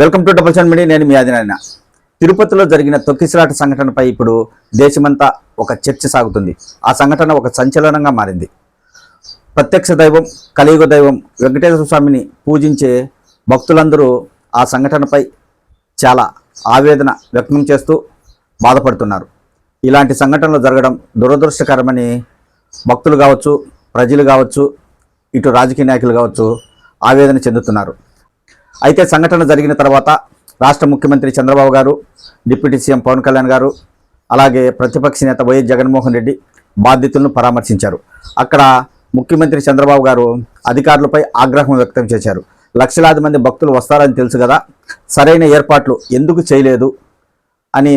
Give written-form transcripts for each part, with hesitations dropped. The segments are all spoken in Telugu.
Welcome to double seven media. నేను మీ ఆదినారాయణ. తిరుపతిలో జరిగిన తొక్కిసలాట సంఘటనపై ఇప్పుడు దేశమంతా ఒక చర్చ సాగుతుంది. ఆ సంఘటన ఒక సంచలనంగా మారింది. ప్రత్యక్ష దైవం, కలియుగ దైవం వెంకటేశ్వర స్వామిని పూజించే భక్తులందరూ ఆ సంఘటనపై చాలా ఆవేదన వ్యక్తం చేస్తూ బాధపడుతున్నారు. ఇలాంటి సంఘటనలు జరగడం దురదృష్టకరమని భక్తులు కావచ్చు, ప్రజలు కావచ్చు, ఇటు రాజకీయ నాయకులు కావచ్చు ఆవేదన చెందుతున్నారు. అయితే సంఘటన జరిగిన తర్వాత రాష్ట్ర ముఖ్యమంత్రి చంద్రబాబు గారు, డిప్యూటీ సీఎం పవన్ కళ్యాణ్ గారు, అలాగే ప్రతిపక్ష నేత వైఎస్ జగన్మోహన్ రెడ్డి బాధితులను పరామర్శించారు. అక్కడ ముఖ్యమంత్రి చంద్రబాబు గారు అధికారులపై ఆగ్రహం వ్యక్తం చేశారు. లక్షలాది మంది భక్తులు వస్తారని తెలుసు కదా, సరైన ఏర్పాట్లు ఎందుకు చేయలేదు అని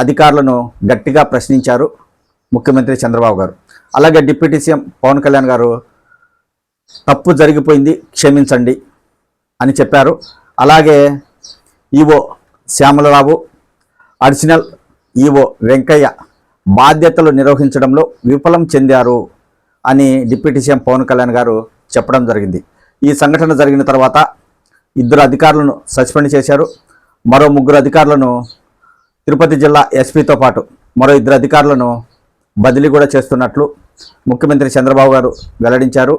అధికారులను గట్టిగా ప్రశ్నించారు ముఖ్యమంత్రి చంద్రబాబు గారు. అలాగే డిప్యూటీ సీఎం పవన్ కళ్యాణ్ గారు తప్పు జరిగిపోయింది, క్షమించండి అని చెప్పారు. అలాగే EO Syamala Rao, additional EO Venkaiah బాధ్యతలు నిర్వహించడంలో విఫలం చెందారు అని డిప్యూటీ సీఎం పవన్ కళ్యాణ్ గారు చెప్పడం జరిగింది. ఈ సంఘటన జరిగిన తర్వాత 2 అధికారులను సస్పెండ్ చేశారు. మరో 3 అధికారులను తిరుపతి జిల్లా ఎస్పీతో పాటు మరో 2 అధికారులను బదిలీ కూడా చేస్తున్నట్లు ముఖ్యమంత్రి చంద్రబాబు గారు వెల్లడించారు.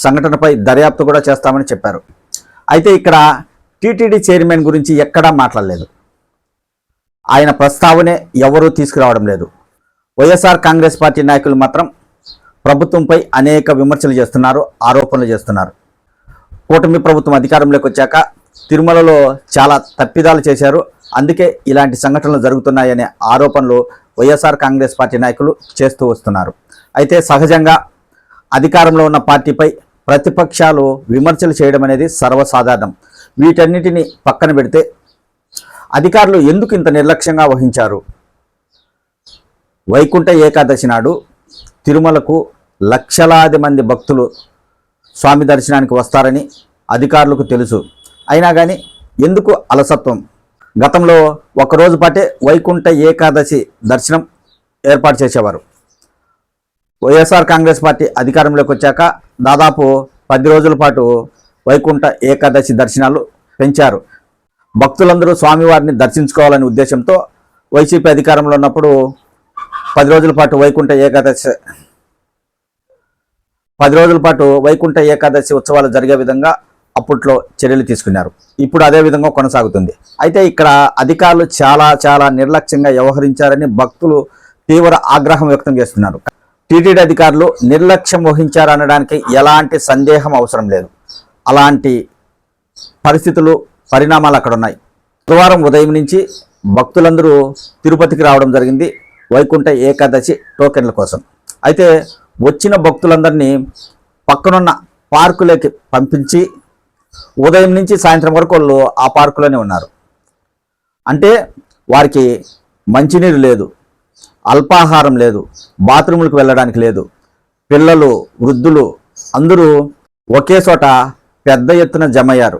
సంఘటనపై దర్యాప్తు కూడా చేస్తామని చెప్పారు. అయితే ఇక్కడ టీటీడీ చైర్మన్ గురించి ఎక్కడా మాట్లాడలేదు. ఆయన ప్రస్తావనే ఎవరూ తీసుకురావడం లేదు. వైఎస్ఆర్ కాంగ్రెస్ పార్టీ నాయకులు మాత్రం ప్రభుత్వంపై అనేక విమర్శలు చేస్తున్నారు, ఆరోపణలు చేస్తున్నారు. కూటమి ప్రభుత్వం అధికారంలోకి వచ్చాక తిరుమలలో చాలా తప్పిదాలు చేశారు, అందుకే ఇలాంటి సంఘటనలు జరుగుతున్నాయనే ఆరోపణలు వైఎస్ఆర్ కాంగ్రెస్ పార్టీ నాయకులు చేస్తూ వస్తున్నారు. అయితే సహజంగా అధికారంలో ఉన్న పార్టీపై ప్రతిపక్షాలు విమర్శలు చేయడం అనేది సర్వసాధారణం. వీటన్నిటిని పక్కన పెడితే అధికారులు ఎందుకు ఇంత నిర్లక్ష్యంగా వహించారు? వైకుంఠ ఏకాదశి నాడు తిరుమలకు లక్షలాది మంది భక్తులు స్వామి దర్శనానికి వస్తారని అధికారులకు తెలుసు. అయినా కానీ ఎందుకు అలసత్వం? గతంలో ఒకరోజు పాటే వైకుంఠ ఏకాదశి దర్శనం ఏర్పాటు చేసేవారు. వైఎస్ఆర్ కాంగ్రెస్ పార్టీ అధికారంలోకి వచ్చాక దాదాపు 10 రోజుల పాటు వైకుంఠ ఏకాదశి దర్శనాలు పెంచారు. భక్తులందరూ స్వామివారిని దర్శించుకోవాలనే ఉద్దేశంతో వైసీపీ అధికారంలో ఉన్నప్పుడు 10 రోజుల పాటు వైకుంఠ ఏకాదశి ఉత్సవాలు జరిగే విధంగా అప్పట్లో చర్యలు తీసుకున్నారు. ఇప్పుడు అదే విధంగా కొనసాగుతుంది. అయితే ఇక్కడ అధికారులు చాలా నిర్లక్ష్యంగా వ్యవహరించారని భక్తులు తీవ్ర ఆగ్రహం వ్యక్తం చేస్తున్నారు. టీటీడీ అధికారులు నిర్లక్ష్యం వహించారనడానికి ఎలాంటి సందేహం అవసరం లేదు. అలాంటి పరిణామాలు అక్కడ ఉన్నాయి. గురువారం ఉదయం నుంచి భక్తులందరూ తిరుపతికి రావడం జరిగింది వైకుంఠ ఏకాదశి టోకెన్ల కోసం. అయితే వచ్చిన భక్తులందరినీ పక్కనున్న పార్కులోకి పంపించి ఉదయం నుంచి సాయంత్రం వరకు వాళ్ళు ఆ పార్కులోనే ఉన్నారు. అంటే వారికి మంచినీరు లేదు, అల్పాహారం లేదు, బాత్రూములకు వెళ్ళడానికి లేదు. పిల్లలు, వృద్ధులు అందరూ ఒకే చోట పెద్ద ఎత్తున జమయ్యారు.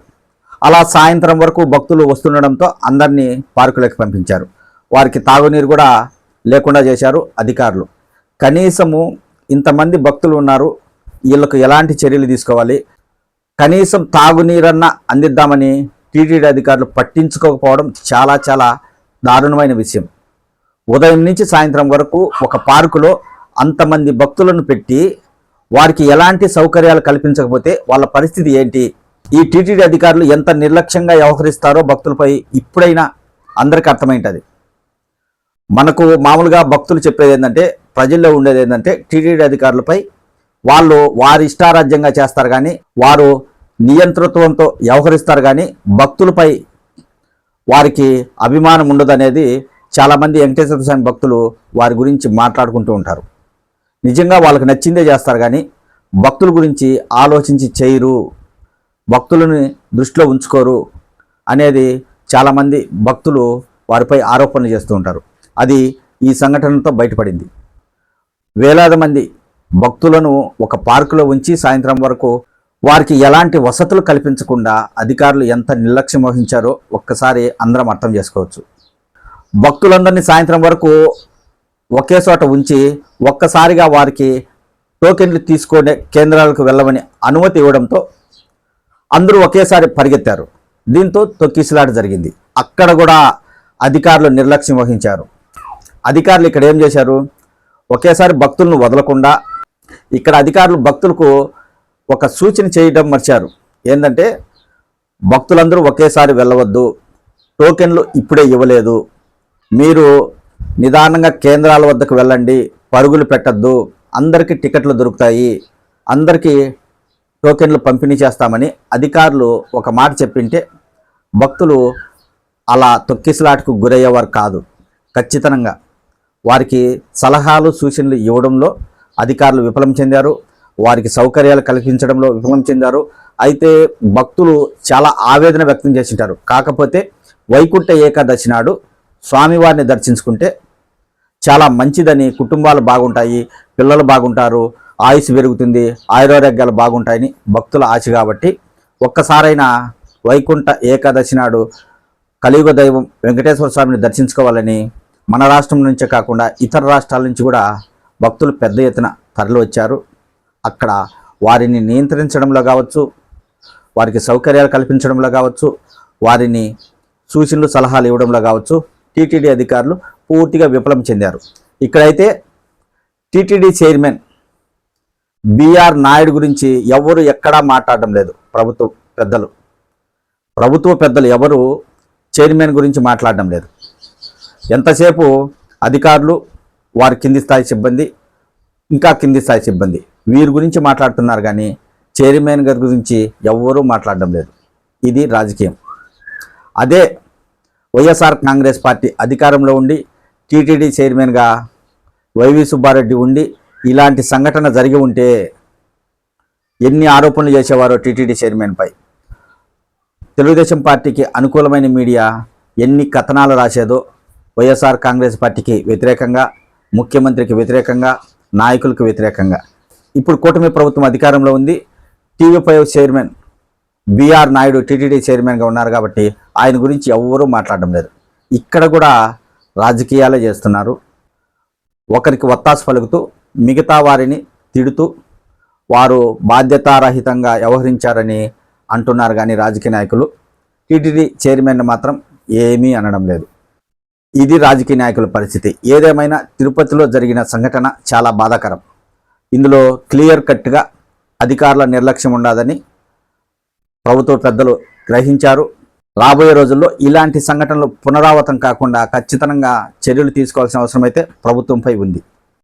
అలా సాయంత్రం వరకు భక్తులు వస్తుండడంతో అందరినీ పార్కులకు పంపించారు. వారికి తాగునీరు కూడా లేకుండా చేశారు అధికారులు. కనీసము ఇంతమంది భక్తులు ఉన్నారు, వీళ్ళకు ఎలాంటి చర్యలు తీసుకోవాలి, కనీసం తాగునీరన్నా అందిద్దామని టీటీడీ అధికారులు పట్టించుకోకపోవడం చాలా దారుణమైన విషయం. ఉదయం నుంచి సాయంత్రం వరకు ఒక పార్కులో అంతమంది భక్తులను పెట్టి వారికి ఎలాంటి సౌకర్యాలు కల్పించకపోతే వాళ్ళ పరిస్థితి ఏంటి? ఈ టీటీడీ అధికారులు ఎంత నిర్లక్ష్యంగా వ్యవహరిస్తారో భక్తులపై ఇప్పుడైనా అందరికీ అర్థమైంటది. మనకు మామూలుగా భక్తులు చెప్పేది ఏంటంటే, ప్రజల్లో ఉండేది ఏంటంటే, టీటీడీ అధికారులపై వాళ్ళు వారి ఇష్టారాజ్యంగా చేస్తారు కానీ వారు నియంతృత్వంతో వ్యవహరిస్తారు కానీ భక్తులపై వారికి అభిమానం ఉండదనేది చాలామంది వెంకటేశ్వర స్వామి భక్తులు వారి గురించి మాట్లాడుకుంటూ ఉంటారు. నిజంగా వాళ్ళకి నచ్చిందే చేస్తారు కానీ భక్తుల గురించి ఆలోచించి చేయరు, భక్తులని దృష్టిలో ఉంచుకోరు అనేది చాలామంది భక్తులు వారిపై ఆరోపణలు చేస్తూ ఉంటారు. అది ఈ సంఘటనతో బయటపడింది. వేలాది మంది భక్తులను ఒక పార్కులో ఉంచి సాయంత్రం వరకు వారికి ఎలాంటి వసతులు కల్పించకుండా అధికారులు ఎంత నిర్లక్ష్యం వహించారో ఒక్కసారి అందరం అర్థం చేసుకోవచ్చు. భక్తులందరినీ సాయంత్రం వరకు ఒకే చోట ఉంచి ఒక్కసారిగా వారికి టోకెన్లు తీసుకునే కేంద్రాలకు వెళ్ళమని అనుమతి ఇవ్వడంతో అందరూ ఒకేసారి పరిగెత్తారు. దీంతో తొక్కిసలాట జరిగింది. అక్కడ కూడా అధికారులు నిర్లక్ష్యం వహించారు. అధికారులు ఇక్కడ ఏం చేశారు, ఒకేసారి భక్తులను వదలకుండా ఇక్కడ అధికారులు భక్తులకు ఒక సూచన చేయడం మర్చారు. ఏంటంటే భక్తులందరూ ఒకేసారి వెళ్ళవద్దు, టోకెన్లు ఇప్పుడే ఇవ్వలేదు, మీరు నిదానంగా కేంద్రాల వద్దకు వెళ్ళండి, పరుగులు పెట్టద్దు, అందరికీ టికెట్లు దొరుకుతాయి, అందరికీ టోకెన్లు పంపిణీ చేస్తామని అధికారులు ఒక మాట చెప్పింటే భక్తులు అలా తొక్కిసలాటకు గురయ్యేవారు కాదు. ఖచ్చితంగా వారికి సలహాలు సూచనలు ఇవ్వడంలో అధికారులు విఫలం చెందారు, వారికి సౌకర్యాలు కల్పించడంలో విఫలం చెందారు. అయితే భక్తులు చాలా ఆవేదన వ్యక్తం చేసింటారు. కాకపోతే వైకుంఠ ఏకాదశి నాడు స్వామివారిని దర్శించుకుంటే చాలా మంచిదని, కుటుంబాలు బాగుంటాయి, పిల్లలు బాగుంటారు, ఆయుష్ పెరుగుతుంది, ఆయురారోగ్యాలు బాగుంటాయని భక్తుల ఆశ. కాబట్టి ఒక్కసారైనా వైకుంఠ ఏకాదశి నాడు కలియుగ దైవం వెంకటేశ్వర స్వామిని దర్శించుకోవాలని మన రాష్ట్రం నుంచే కాకుండా ఇతర రాష్ట్రాల నుంచి కూడా భక్తులు పెద్ద ఎత్తున తరలి వచ్చారు. అక్కడ వారిని నియంత్రించడంలో కావచ్చు, వారికి సౌకర్యాలు కల్పించడంలో కావచ్చు, వారిని సూచనలు సలహాలు ఇవ్వడంలో కావచ్చు టీటీడీ అధికారులు పూర్తిగా విఫలం చెందారు. ఇక్కడైతే టీటీడీ చైర్మన్ బిఆర్ నాయుడు గురించి ఎవరు ఎక్కడా మాట్లాడడం లేదు. ప్రభుత్వ పెద్దలు ఎవరు చైర్మన్ గురించి మాట్లాడడం లేదు. ఎంతసేపు అధికారులు, వారి కింది స్థాయి సిబ్బంది, ఇంకా కింది స్థాయి సిబ్బంది వీరి గురించి మాట్లాడుతున్నారు, కానీ చైర్మన్ గారి గురించి ఎవరూ మాట్లాడడం లేదు. ఇది రాజకీయం. అదే వైఎస్ఆర్ కాంగ్రెస్ పార్టీ అధికారంలో ఉండి టీటీడీ చైర్మన్గా వైవి సుబ్బారెడ్డి ఉండి ఇలాంటి సంఘటన జరిగి ఉంటే ఎన్ని ఆరోపణలు చేసేవారో టీటీడీ చైర్మన్పై. తెలుగుదేశం పార్టీకి అనుకూలమైన మీడియా ఎన్ని కథనాలు రాసేదో వైఎస్ఆర్ కాంగ్రెస్ పార్టీకి వ్యతిరేకంగా, ముఖ్యమంత్రికి వ్యతిరేకంగా, నాయకులకు వ్యతిరేకంగా. ఇప్పుడు కూటమి ప్రభుత్వం అధికారంలో ఉంది. TV five chairman BR Naidu TTD చైర్మన్గా ఉన్నారు కాబట్టి ఆయన గురించి ఎవరూ మాట్లాడడం లేదు. ఇక్కడ కూడా రాజకీయాలే చేస్తున్నారు. ఒకరికి వత్తాసు పలుకుతూ మిగతా వారిని తిడుతూ వారు బాధ్యతారహితంగా వ్యవహరించారని అంటున్నారు, కానీ రాజకీయ నాయకులు టీటీడీ చైర్మన్ మాత్రం ఏమీ అనడం లేదు. ఇది రాజకీయ నాయకుల పరిస్థితి. ఏదేమైనా తిరుపతిలో జరిగిన సంఘటన చాలా బాధాకరం. ఇందులో క్లియర్ కట్గా అధికారుల నిర్లక్ష్యం ఉండదని ప్రభుత్వ పెద్దలు గ్రహించారు. రాబోయే రోజుల్లో ఇలాంటి సంఘటనలు పునరావృతం కాకుండా ఖచ్చితంగా చర్యలు తీసుకోవాల్సిన అవసరం అయితే ప్రభుత్వంపై ఉంది.